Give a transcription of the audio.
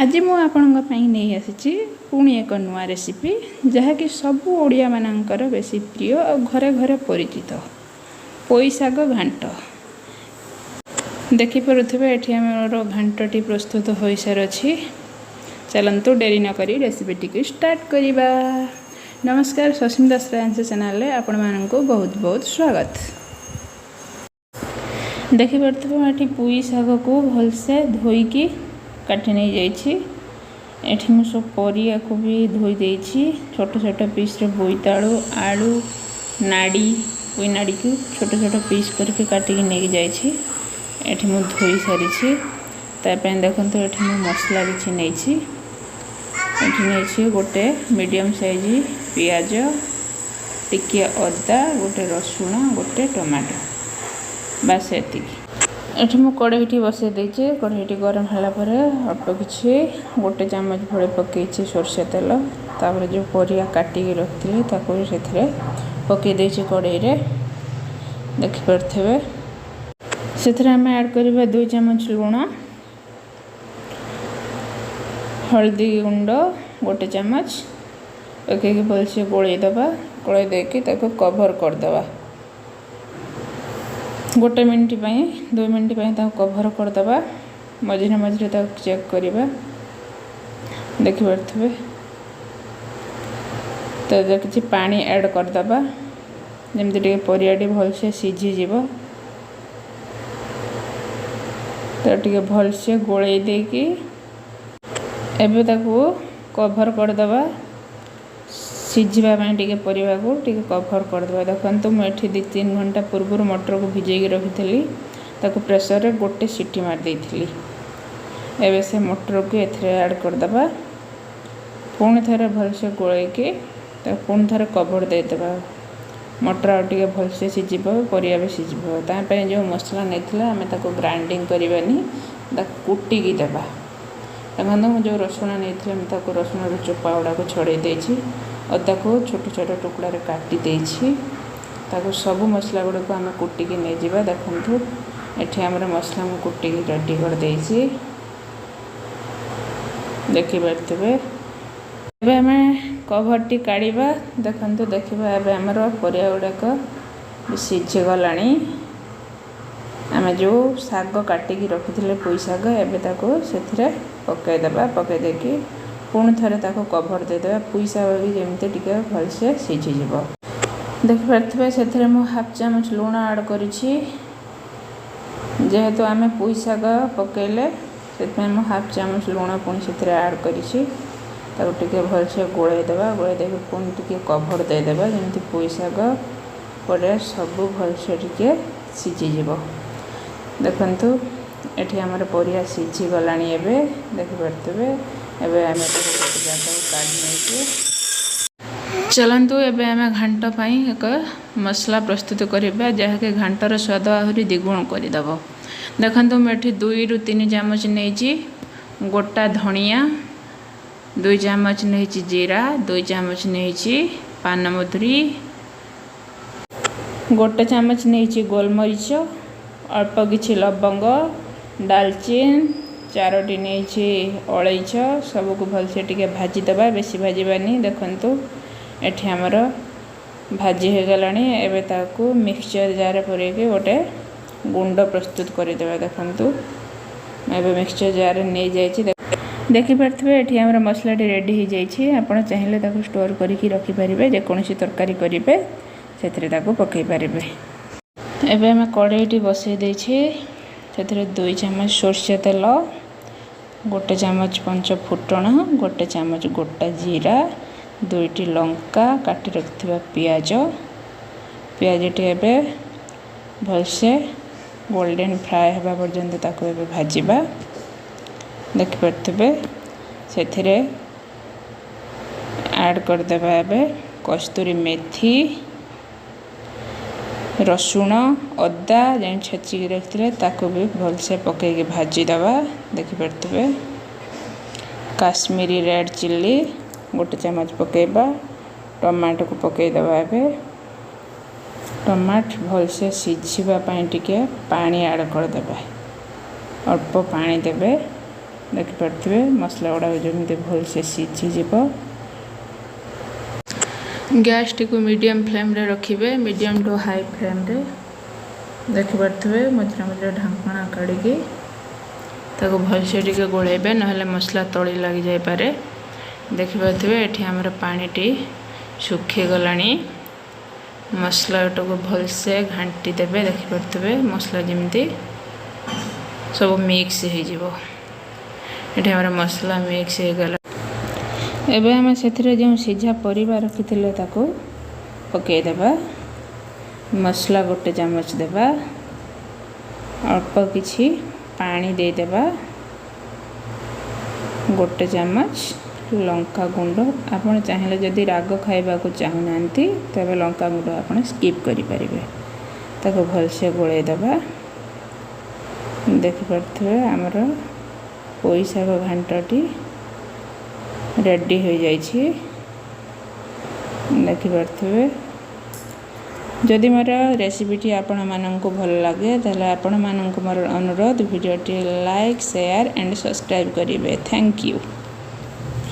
आज मु आपणଙ୍କ ପାଇଁ ନେଇ ଆସିଛି पुणी एक नुआ रेसिपी जहाँकि सबू ओडिया मानकर बेसी प्रिय और घरे घरे परिचित पोई शाग घांट। देखिपे ये आमर घांटटी प्रस्तुत हो सारी। चलतु डेरी नक रेसिपी टी स्टार्ट करवा। नमस्कार, सस्मिता श्रेयांश चैनल में आपण मानक बहुत बहुत स्वागत। देखिपे ये पुई शाग को भलसे धोईकी काटी नहीं जाइए। एठी मु सब परिया को भी धोई देछि। छोट छोट पीस रे बोईतालु आलू नाड़ी पुई नाड़ी को छोट छोट पीस करके काटिकी नहीं जाइए। एठी मु धोई सारी तापे देखंतु एठी मु मसला किछि नेछि। एठी नेछि गोटे मीडियम साइज पियाज, टिके अदा, गोटे रसुण, गोटे टमाटो, बस एतिकी। एठी मु कढ़ईटी बसई देछि। कढ़ईटी गरम होला परे अल्प किछि गोटे चम्मच भले पकेछि सरषे तेल। तापर जो परिया काटिकी रखिथिले ताको सेथिरे पके देछि कढ़ई रे। देखि परथेबे सेथिरे हम ऐड करबा 2 चम्मच लूण, हल्दी गुंड गोटे चम्मच पकेकी भलसे गोळई दबा। गोळई देकी ताको कवर कर दबा। गोटे मिनिट 2 मिनिट कवर करदे। मझे मझे चेक करवा। देखिपे तो किसी पानी ऐड करदे जमती टे परियाटी भलसे सीझीज। तो टे भलसे गोलई देकी एबे ताकू कवर करदे। सीझापी टे परिवा को टे कवर करदे। देखो मुझे 2-3 घंटा पूर्व मटर को भिजेकी रखी ताकू प्रेसर रे गोटे सीटी मार देइथिली। एबे से मटर को एथरे ऐड करदे। पुणी थे भलसे गोलैकी पुणी थे कवर देदेबा। मटर आ टे भलसे सीझ परिया भी सीझ। तापे जो मसला नहीं आम ताको ग्राइंडिंग करवानी कुटिकी देबा। देखो जो रसुण नहीं रसुण चोपा गुड़ा को छड़े देछि। अदा को छोट छोट टुकड़ा रे काटी देछि। ताको सब मसला गुड़ा को आम कुटिकी नहीं जावा। देखंतु एठी हमर मसला मु कुटिकी रेडी कर देछि। देखि परथबे एबे हमें कवर टी काढिबा। देखंतु देखिबा एबे हमर परिया गुड़ा को सीझे गलानी। आम जो शाग काटिकी रखिथिले पुई शाग एबे ताको सेथिरे पकाई देबा। पकाई देकी पुणी थे कवर देदेबा। पुई शाग भी जमती टिके भलसे सीझीज। देखिपे से 1/2 चम्मच लूण ऐड करिछि। जेहेतु आम पुई शाग पकेले से 1/2 चम्मच लूण पुणी से ऐड करिछि। ताको टिके भलसे गोलई देबा। गोलई देके पुणी टिके कवर देदेबा जमती पुई शाग पर सब भलसे टिके सीझीज। देखंतु एठी हमर परिया सीझी गलानी। एबे देखिपे एबे आम चलतु एबे आम घांट पाई एक मसला प्रस्तुत करवा जहाँकि घांटर स्वाद आहरी द्विगुण करदेव। देखो मुझे 2-3 चम्मच नहीं गोटा धनिया, 2 चम्मच नहीं जीरा, 2 चम्मच नहीं पानमधुरी, गोटे चम्मच नहीं गोलमरीच, अल्प किछि लवंग, डालचीन, 4टी नहीं अलैच। सबको भलसे टिके भाजी दबा। बेसी भाजबानी। देखंतु एठी हमर भाजी हो गलानी। एबे ताकू मिक्सचर जार परेके गोटे गुंड प्रस्तुत करदेबा। देखंतु एबे मिक्सचर जार नहीं जाइछि। देखि परथबे एठी हमर मसलाटी रेडी हो जाइछि। आपण चाहिले ताकू स्टोर करिकि रखि परिबे। जे कोनोसी तरकारी करिबे सेथरे ताकू पकई परिबे। एबे हम कढ़ईटी बसई देछि। सेथरे 2 चम्मच सरषे तेल, गोटे चम्मच पंच फुटण, गोटे चम्मच गोटा जीरा, 2टी लंका, काटी रखिथिबा पियाज। पियाजटी एबे भलसे गोल्डन फ्राए हेबा पर्यंत ताको एबे भाजिबा। देखि परथबे सेथिरे ऐड कर देबा एबे कस्तूरी मेथी, रसुण, अदा जेन छेचिकी रखिथिले ताको भी भलसे पकेकी भाजी दबा। देखि परथबे काश्मीरी रेड चिल्ली गोटे चम्मच पकेबा। टमाटो को पकई दबा। एबे टमाट भलसे सीझिबा पई टिके पानी ऐड कर देबा। अल्प पानी देबे। देखिपे मसला गुड़ा जमी भल से सीझीज। गैस टी को मीडियम फ्लेम रे रखिए, मीडियम टू हाई फ्लेम रे। देखिपे मझे मझे ढांकणा काढ़ी ताको भलसे टिके गोलेबे, नहले मसला तली लग जाई पारे। देखिपे एठी हमर पानी सुखी गलानी। मसला को भलसे घांटी देबे। देखिपे मसला जमती सब मिक्स हो जिवो। एठी हमर मसला मिक्स हो गला। एबे हम सेथिरे जो सीझा परिबा रखिथिले ताको पके देबा। मसला गोटे चम्मच देबा, अल्प किछि पानी दे देबा, गोटे चम्मच लंका गुंड। आपण चाहिले जदि राग खाइबा को चाहू नांती तबे लंका गुंड आपण स्किप करि परिबे। ताको भल से गोळे देबा। देखि परथबे हमर पोई साग घांटटी रेडी हो जाइछि। देखि परथबे जदि मोर रेसिपीटी आपण माननकु भल लागे ताले आपण माननकु मोर अनुरोध वीडियोटी लाइक शेयर एंड सब्सक्राइब करिवे। Thank you.